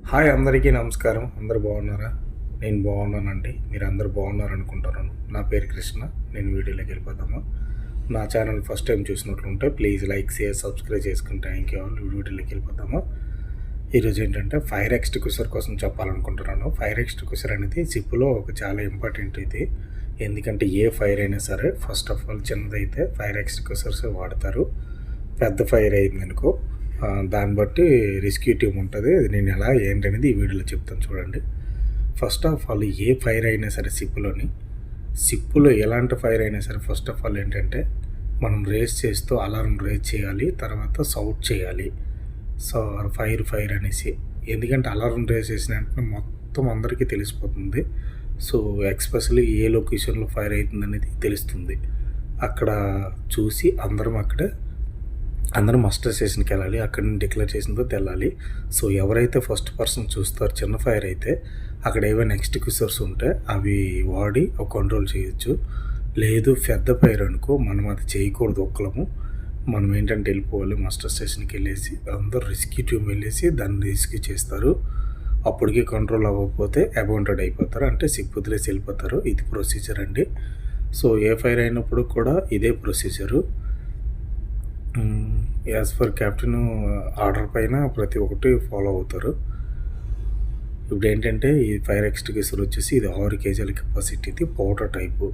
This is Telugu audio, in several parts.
హాయ్ అందరికీ నమస్కారం. అందరూ బాగున్నారా? నేను బాగున్నానండి. మీరు అందరూ బాగున్నారనుకుంటున్నాను. నా పేరు కృష్ణ. నేను వీడియోలోకి వెళ్ళిపోతాము. నా ఛానల్ ఫస్ట్ టైం చూసినట్లుంటే ప్లీజ్ లైక్, షేర్, సబ్స్క్రైబ్ చేసుకుని థ్యాంక్ యూ ఆల్. వీడియోలోకి వెళ్ళిపోతాము. ఈరోజు ఏంటంటే ఫైర్ ఎక్స్టింగ్విషర్ కోసం చెప్పాలనుకుంటున్నాను. ఫైర్ ఎక్స్టింగ్విషర్ అనేది సిప్లో ఒక చాలా ఇంపార్టెంట్ ఇది. ఎందుకంటే ఏ ఫైర్ అయినా సరే ఫస్ట్ ఆఫ్ ఆల్ చిన్నదైతే ఫైర్ ఎక్స్టింగ్విషర్స్ వాడతారు. పెద్ద ఫైర్ అయిందనుకో దాన్ని బట్టి రెస్క్యూ టీమ్ ఉంటుంది. అది నేను ఎలా ఏంటనేది ఈ వీడియోలో చెప్తాను చూడండి. First of all A fire అయినా సరే సిప్పులో ఎలాంటి ఫైర్ అయినా సరే ఫస్ట్ ఆఫ్ ఆల్ ఏంటంటే మనం రేస్ చేస్తూ అలారం రేస్ చేయాలి, తర్వాత సౌట్ చేయాలి. సో ఫైర్ అనేసి, ఎందుకంటే అలారం రేస్ చేసిన వెంటనే మొత్తం అందరికీ తెలిసిపోతుంది. సో ఎక్స్పెషల్లీ ఏ లొకేషన్లో ఫైర్ అవుతుంది అనేది తెలుస్తుంది. అక్కడ చూసి అందరం మస్టర్ స్టేషన్కి వెళ్ళాలి. అక్కడ నుంచి డిక్లేర్ చేసిందో తెల్లాలి. సో ఎవరైతే ఫస్ట్ పర్సన్ చూస్తారో చిన్న ఫైర్ అయితే అక్కడ ఏవైనా ఎక్స్టింగ్విషర్స్ ఉంటే అవి వాడి కంట్రోల్ చేయొచ్చు. లేదు పెద్ద ఫైర్ అనుకో మనం అది చేయకూడదు. మనం ఏంటంటే వెళ్ళిపోవాలి మాస్టర్ స్టేషన్కి వెళ్ళేసి అందరూ రెస్క్యూ టీమ్ వెళ్ళేసి దాన్ని రెస్క్యూ చేస్తారు. అప్పటికి కంట్రోల్ అవ్వకపోతే అబౌంటెడ్ అయిపోతారు, అంటే సిప్ వదిలేసి వెళ్ళిపోతారు. ఇది ప్రొసీజర్ అండి. సో ఏ ఫైర్ అయినప్పుడు కూడా ఇదే procedure. As per captain order పైన ప్రతి ఒక్కటి ఫాలో అవుతారు. ఇప్పుడు ఏంటంటే ఈ ఫైర్ ఎక్స్టింగ్విషర్ వచ్చేసి ఇది 6 kg కెపాసిటీది powder type.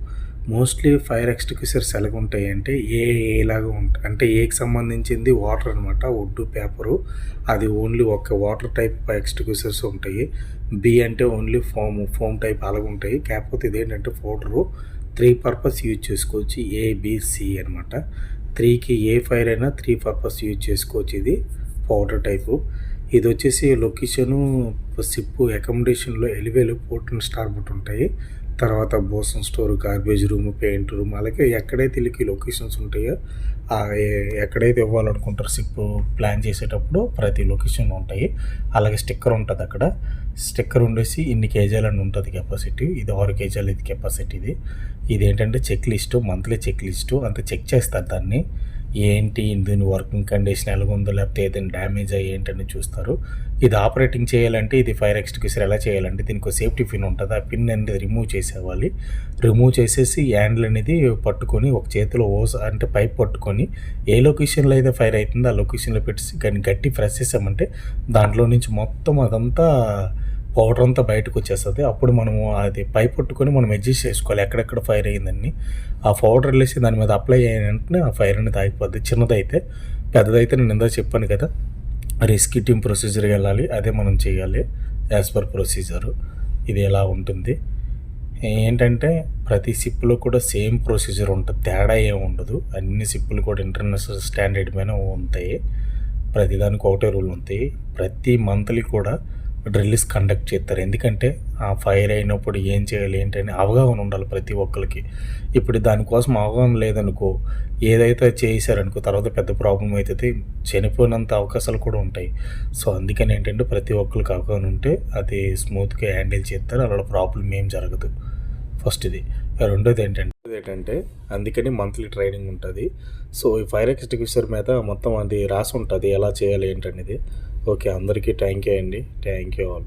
Mostly fire extinguishers ఎలాగ ఉంటాయి అంటే ఏలాగా ఉంటాయి అంటే ఏకి సంబంధించింది వాటర్ అనమాట, వుడ్, పేపరు. అది ఓన్లీ ఒక వాటర్ టైప్ ఎక్స్టింగ్విషర్స్ ఉంటాయి. బి అంటే ఓన్లీ ఫోమ్ టైప్ అలాగ ఉంటాయి. కాకపోతే ఇదేంటంటే పౌడరు 3 పర్పస్ యూజ్ చేసుకోవచ్చు. ఏబిసి అనమాట. 3కి ఏ ఫైర్ అయినా 3 పర్పస్ యూజ్ చేసుకోవచ్చు. ఇది పౌడర్ టైపు. ఇది వచ్చేసి లొకేషను సిప్ అకామిడేషన్లో ఎలివేలు పోర్ట్ అండ్ స్టార్బోర్డ్ ఉంటాయి. తర్వాత boson store, garbage room, paint room, అలాగే ఎక్కడైతే వీళ్ళకి లొకేషన్స్ ఉంటాయో ఎక్కడైతే ఇవ్వాలనుకుంటారో సిప్ ప్లాన్ చేసేటప్పుడు ప్రతి లొకేషన్ ఉంటాయి. అలాగే స్టిక్కర్ ఉంటుంది. అక్కడ స్టిక్కర్ ఉండేసి ఇన్ని కేజీలని ఉంటుంది కెపాసిటీ. ఇది 6 kg ఇది కెపాసిటీది. ఇది ఏంటంటే check list, monthly check list అంత చెక్ చేస్తారు. దాన్ని ఏంటి దీని వర్కింగ్ కండిషన్ ఎలాగుందో, లేకపోతే ఏదైనా డ్యామేజ్ అయ్యి ఏంటని చూస్తారు. ఇది ఆపరేటింగ్ చేయాలంటే ఇది ఫైర్ ఎక్స్టింగ్విషర్ ఎలా చేయాలంటే దీనికి ఒక సేఫ్టీ పిన్ ఉంటుంది. ఆ పిన్ అనేది రిమూవ్ చేసేవాలి. రిమూవ్ చేసేసి హ్యాండిల్ అనేది పట్టుకొని ఒక చేతిలో అంటే పైప్ పట్టుకొని ఏ లొకేషన్లో అయితే ఫైర్ అవుతుందో ఆ లొకేషన్లో పెట్టేసి కానీ గట్టి ప్రెస్ చేసామంటే దాంట్లో నుంచి మొత్తం అదంతా పౌడర్ అంతా బయటకు వచ్చేస్తుంది. అప్పుడు మనము అది పైప్ పట్టుకొని మనం అడ్జస్ట్ చేసుకోవాలి ఎక్కడెక్కడ ఫైర్ అయ్యిందని. ఆ పౌడర్ వేసి దాని మీద అప్లై అయిన వెంటనే ఆ ఫైర్ అనేది ఆగిపోద్ది. చిన్నదైతే. పెద్దదైతే నేను ఇందాక చెప్పాను కదా, రెస్క్యూ టీమ్ ప్రొసీజర్కి వెళ్ళాలి. అదే మనం చేయాలి యాజ్ పర్ ప్రొసీజరు. ఇది ఎలా ఉంటుంది ఏంటంటే ప్రతి సిప్లో కూడా సేమ్ ప్రొసీజర్ ఉంటుంది, తేడా ఏమి ఉండదు. అన్ని సిప్పులు కూడా ఇంటర్నేషనల్ స్టాండర్డ్ మీద ఉంటాయి. ప్రతిదానికి ఒకటే రూల్ ఉంటాయి. ప్రతి మంత్లీ కూడా డ్రిల్స్ కండక్ట్ చేస్తారు. ఎందుకంటే ఆ ఫైర్ అయినప్పుడు ఏం చేయాలి ఏంటని అవగాహన ఉండాలి ప్రతి ఒక్కరికి. ఇప్పుడు దానికోసం అవగాహన లేదనుకో, ఏదైతే చేశారనుకో తర్వాత పెద్ద ప్రాబ్లం అవుతుంది, చనిపోయినంత అవకాశాలు కూడా ఉంటాయి. సో అందుకని ఏంటంటే ప్రతి ఒక్కరికి అవగాహన ఉంటే అది స్మూత్గా హ్యాండిల్ చేస్తారు. అలా ప్రాబ్లం ఏం జరగదు. ఫస్ట్ ఇది. రెండోది ఏంటంటే అందుకని మంత్లీ ట్రైనింగ్ ఉంటుంది. సో ఈ ఫైర్ ఎక్స్టింగ్విషర్ మీద మొత్తం అది రాసి ఉంటుంది ఎలా చేయాలి ఏంటనేది. ఓకే, అందరికీ థ్యాంక్ యూ అండి. Thank you all.